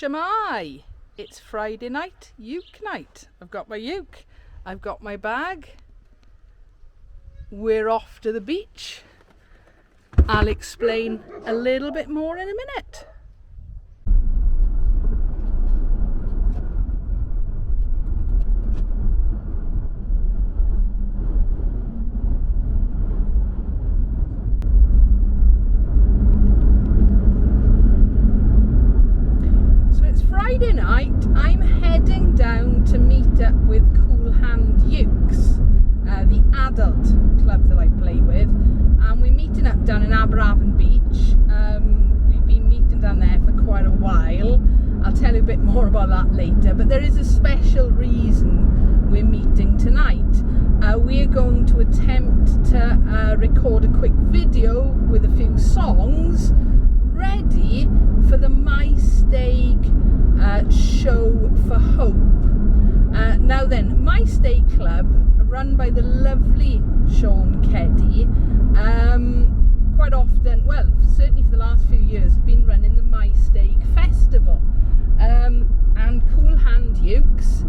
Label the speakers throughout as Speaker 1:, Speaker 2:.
Speaker 1: Shemai! It's Friday night, uke night. I've got my uke, I've got my bag. We're off to the beach. I'll explain a little bit more in a minute. Friday night, I'm heading down to meet up with Kool Hand Ukes, the adult club that I play with, and we're meeting up down in Aberavon beach. We've been meeting down there for quite a while. I'll tell you a bit more about that later, but there is a special reason we're meeting tonight. We're going to attempt to record a quick video with a few songs ready for the Maesteg show for hope. Now then, Maesteg Club, run by the lovely Sean Keddy, quite often, well, certainly for the last few years, have been running the Maesteg Festival. And Kool Hand Ukes,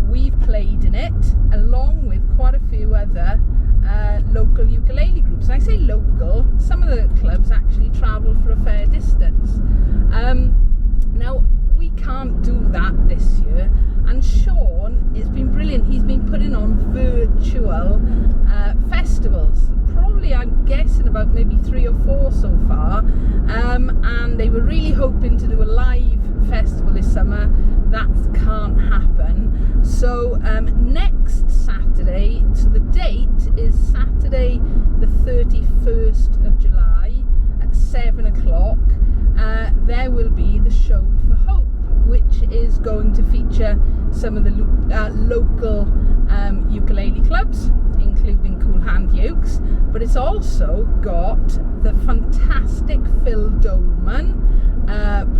Speaker 1: we've played in it, along with quite a few other local ukulele groups. And I say local, some of the clubs actually travel for a fair distance. Now, we can't do that this year, and Sean, it's been brilliant. He's been putting on virtual festivals, probably I'm guessing about maybe 3 or 4 so far, and they were really hoping to do a live festival this summer. That can't happen. So next Saturday, so the date is Saturday the 31st of July at 7 o'clock. There will be the show for hope, which is going to feature some of the local ukulele clubs, including Kool Hand Ukes, but it's also got the fantastic Phil Dolman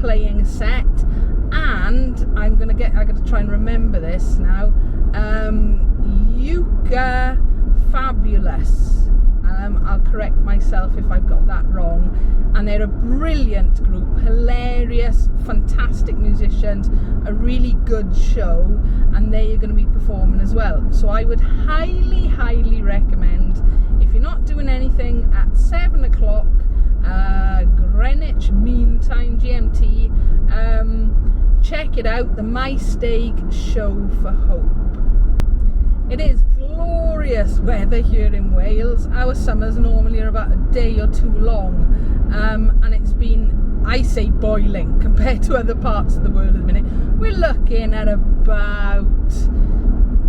Speaker 1: playing a set, and I got to try and remember this now. Uke Fabulous. I'll correct myself if I've got that wrong. And they're a brilliant group, hilarious, fantastic musicians, a really good show, and they are going to be performing as well. So I would highly, highly recommend, if you're not doing anything at 7 o'clock, Greenwich Mean Time, GMT, check it out, the Maesteg Show for Hope. It is glorious weather here in Wales. Our summers normally are about a day or two long, and it's been, I say, boiling compared to other parts of the world at the minute. We're looking at about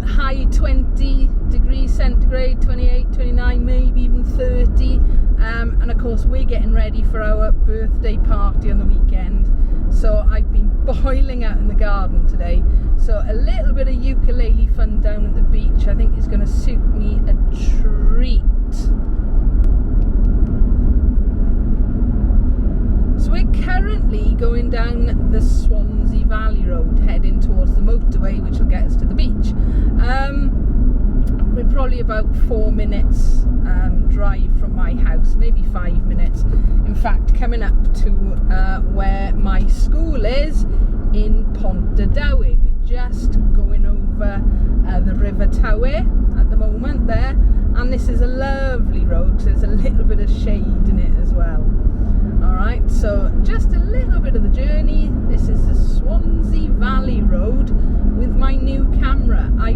Speaker 1: high 20 degrees centigrade, 28, 29, maybe even 30, and of course we're getting ready for our birthday party on the weekend, so I've been boiling out in the garden today. So a little bit of ukulele fun down at the beach, I think, is going to suit me a treat. So we're currently going down the Swansea Valley Road, heading towards the motorway, which will get us to the beach. We're probably about 4 minutes drive from my house, maybe 5 minutes. In fact, coming up to where my school is in Pontardawe. We're just going over the River Tawe at the moment there, and this is a lovely road, so there's a little bit of shade in it as well. Alright, so just a little bit of the journey. This is the Swansea Valley Road with my new camera. I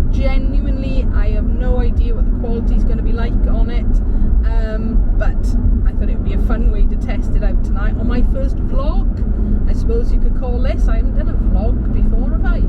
Speaker 1: have no idea what the quality is going to be like on it, but I thought it would be a fun way to test it out tonight on my first vlog, I suppose you could call this. I haven't done a vlog before, have I?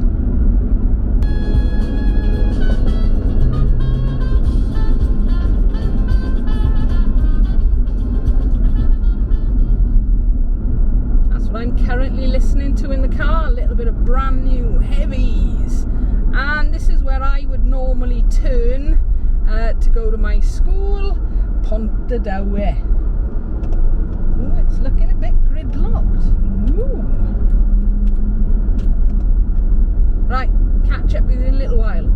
Speaker 1: I'm currently listening to in the car, a little bit of brand new heavies, and this is where I would normally turn to go to my school, Pontardawe. Oh, it's looking a bit gridlocked. Ooh. Right, catch up with you in a little while.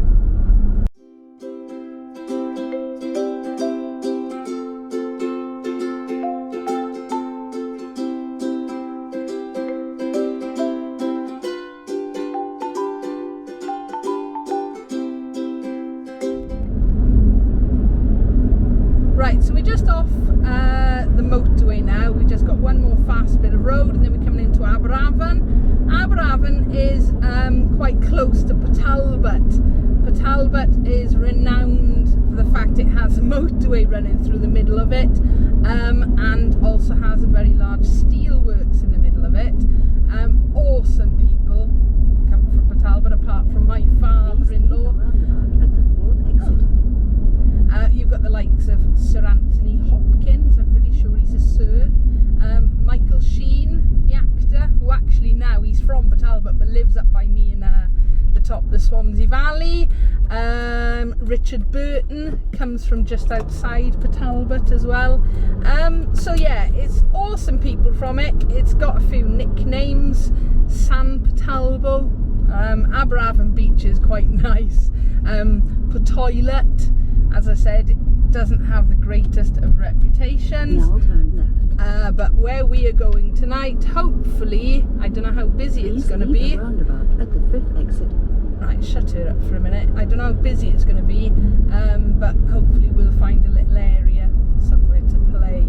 Speaker 1: Right, so we're just off the motorway now. We just got one more fast bit of road and then we're coming into Aberavon. Aberavon is quite close to Talbot. Talbot is renowned for the fact it has a motorway running through the middle of it, and also has a very large steelworks in the middle of it. Awesome people come from Talbot, apart from my father-in-law. You've got the likes of Sir Anthony Hopkins, I'm pretty sure he's a Sir. Michael Sheen, the actor, who actually now he's from Talbot but lives up by me in the top of the Swansea Valley. Richard Burton comes from just outside Talbot as well. So yeah, it's awesome people from it. It's got a few nicknames. San Talbot, Aberavon Beach is quite nice. Toilet, as I said, it doesn't have the greatest of reputations.
Speaker 2: Now turn left.
Speaker 1: But where we are going tonight, hopefully, I don't know how busy it's going to be.
Speaker 2: Roundabout at the 5th exit.
Speaker 1: Right, shut her up for a minute. I don't know how busy it's going to be, but hopefully we'll find a little area somewhere to play.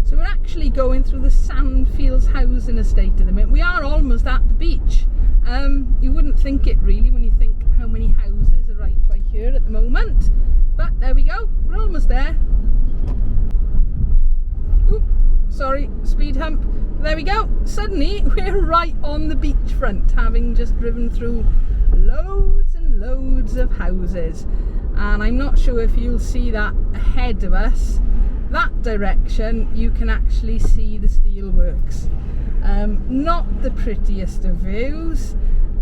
Speaker 1: So we're actually going through the Sandfields housing estate at the minute. We are almost at the beach. You wouldn't think it really when you think how many houses are right by here at the moment, but there we go, we're almost there. Oop, sorry, speed hump. There we go, suddenly we're right on the beachfront, having just driven through loads and loads of houses, and I'm not sure if you'll see that ahead of us. That direction you can actually see the steelworks. Not the prettiest of views,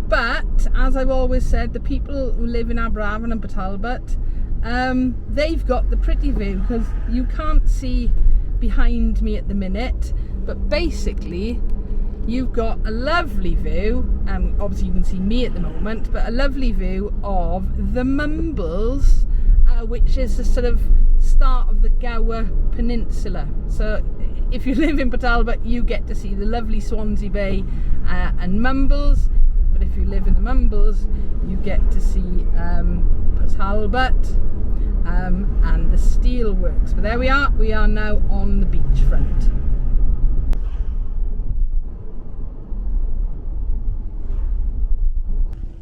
Speaker 1: but as I've always said, the people who live in Aberavon and Talbot, they've got the pretty view, because you can't see behind me at the minute, but basically you've got a lovely view, obviously you can see me at the moment, but a lovely view of the Mumbles, which is the sort of start of the Gower Peninsula. So if you live in Talbot, you get to see the lovely Swansea Bay and Mumbles, but if you live in the Mumbles, you get to see Talbot and the steelworks. But there we are now on the beachfront.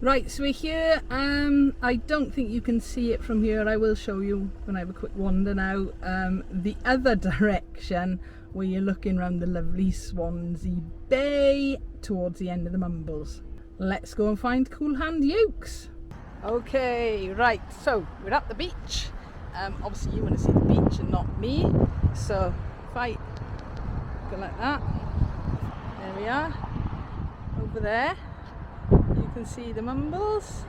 Speaker 1: Right, so we're here. I don't think you can see it from here. I will show you when I have a quick wander now. The other direction, where you're looking around the lovely Swansea Bay towards the end of the Mumbles. Let's go and find Kool Hand Ukes. Okay, right, so we're at the beach. Obviously you want to see the beach and not me, so if I go like that, there we are, over there you can see the Mumbles,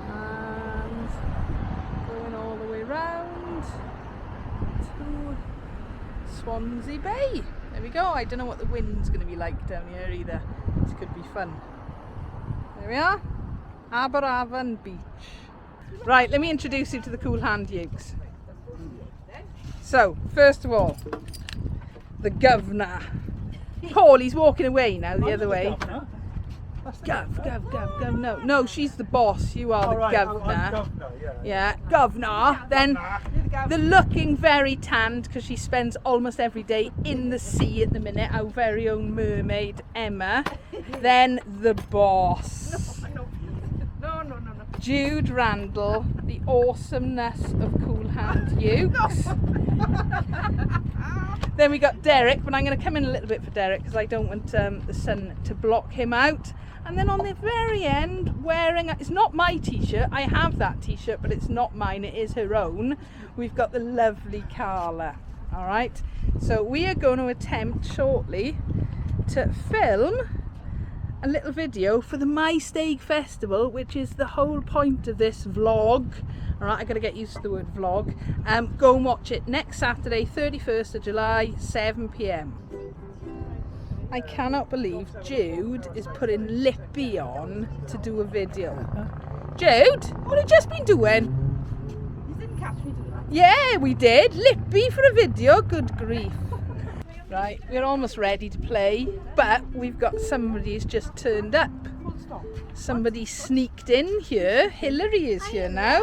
Speaker 1: and going all the way round to Swansea Bay. There we go. I don't know what the wind's going to be like down here either. This could be fun. There we are, Aberavon Beach. Right, let me introduce you to the Kool Hand Ukes. So, first of all, the governor. Paul, he's walking away now, the other way. Gov. No, she's the boss. You are the governor.
Speaker 3: Governor,
Speaker 1: yeah, governor. Then the looking very tanned, because she spends almost every day in the sea at the minute. Our very own mermaid, Emma. Then the boss. No. Jude Randall, the awesomeness of Kool Hand Ukes. Then we got Derek, but I'm going to come in a little bit for Derek because I don't want the sun to block him out. And then on the very end, wearing, it's not my t-shirt, I have that t-shirt, but it's not mine, it is her own. We've got the lovely Carla. All right, so we are going to attempt shortly to film a little video for the Maesteg Festival, which is the whole point of this vlog. All right, I got to get used to the word vlog. Go and watch it next Saturday, 31st of July, 7 p.m. I cannot believe Jude is putting Lippy on to do a video. Jude, what have you just been doing?
Speaker 2: You didn't catch me doing that.
Speaker 1: Yeah, we did. Lippy for a video, good grief. Right, we're almost ready to play, but we've got somebody who's just turned up. Somebody sneaked in here. Hillary is here now.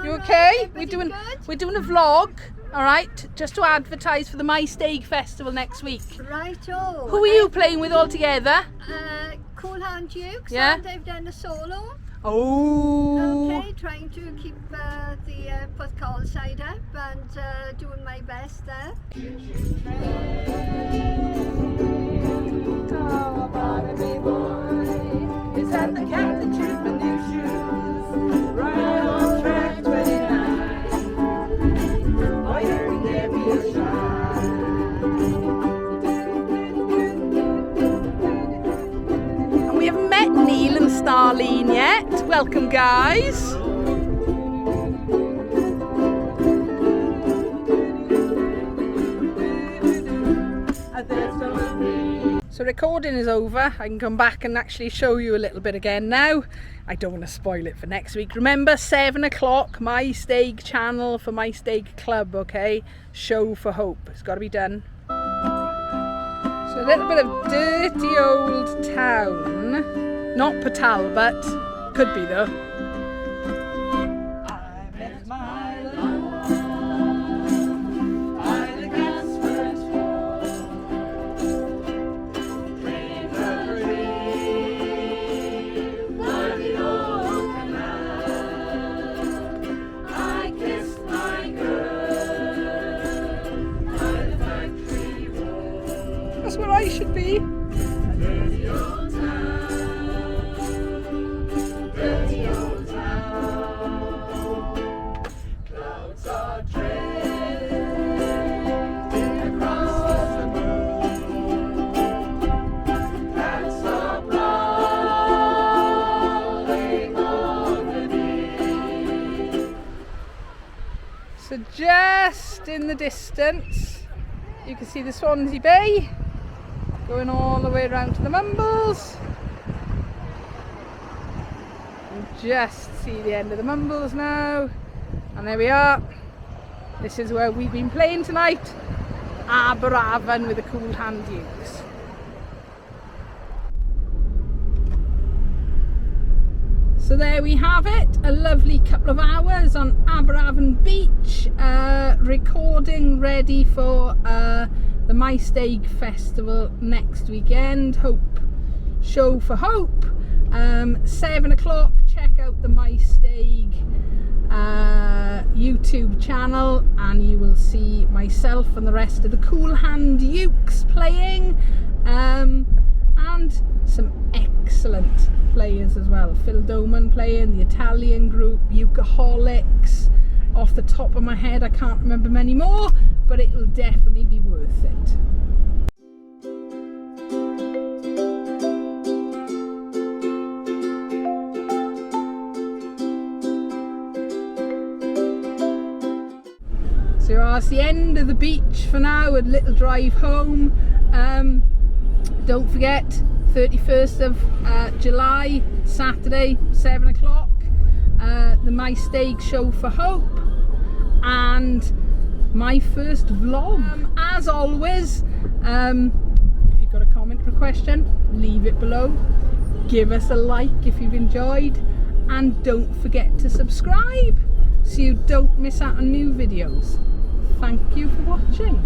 Speaker 1: You okay? We're doing a vlog, all right, just to advertise for the Maesteg Festival next week.
Speaker 2: Righto.
Speaker 1: Who are you playing with all together?
Speaker 2: Kool Hand Ukes.
Speaker 1: Yeah.
Speaker 2: And I've done a solo.
Speaker 1: Oh.
Speaker 2: Okay, trying to keep the podcast side up and doing my best there.
Speaker 1: Oh, Barbie boy, is that the cat that chews my new shoes? Right on track 29. Oh, you can give me a shot. And we haven't met Neil and Starlene yet. Welcome, guys. So recording is over. I can come back and actually show you a little bit again now. I don't want to spoil it for next week. Remember, 7 o'clock, Maesteg channel for Maesteg Club, okay? Show for Hope. It's got to be done. So a little bit of dirty old town. Not for Talbot. Could be though. That's where I should be. Dirty old town, dirty old town. Clouds are drifting across the moon. Cats are prowling on the deep. So just in the distance, you can see the Swansea Bay. Going all the way around to the Mumbles. And just see the end of the Mumbles now. And there we are. This is where we've been playing tonight. Aberavon with the Kool Hand Ukes. So there we have it. A lovely couple of hours on Aberavon Beach. Recording ready for the Maesteg Festival next weekend. Show for Hope. 7 o'clock, check out the Maesteg YouTube channel and you will see myself and the rest of the Kool Hand Ukes playing, and some excellent players as well. Phil Doman playing, the Italian group, Ukaholics. Off the top of my head I can't remember many more, but it will definitely be worth it. So that's the end of the beach for now, a little drive home. Don't forget, 31st of July, Saturday, 7 o'clock, the Maesteg Show for Hope, and my first vlog. As always, if you've got a comment or a question, leave it below. Give us a like if you've enjoyed, and don't forget to subscribe so you don't miss out on new videos. Thank you for watching.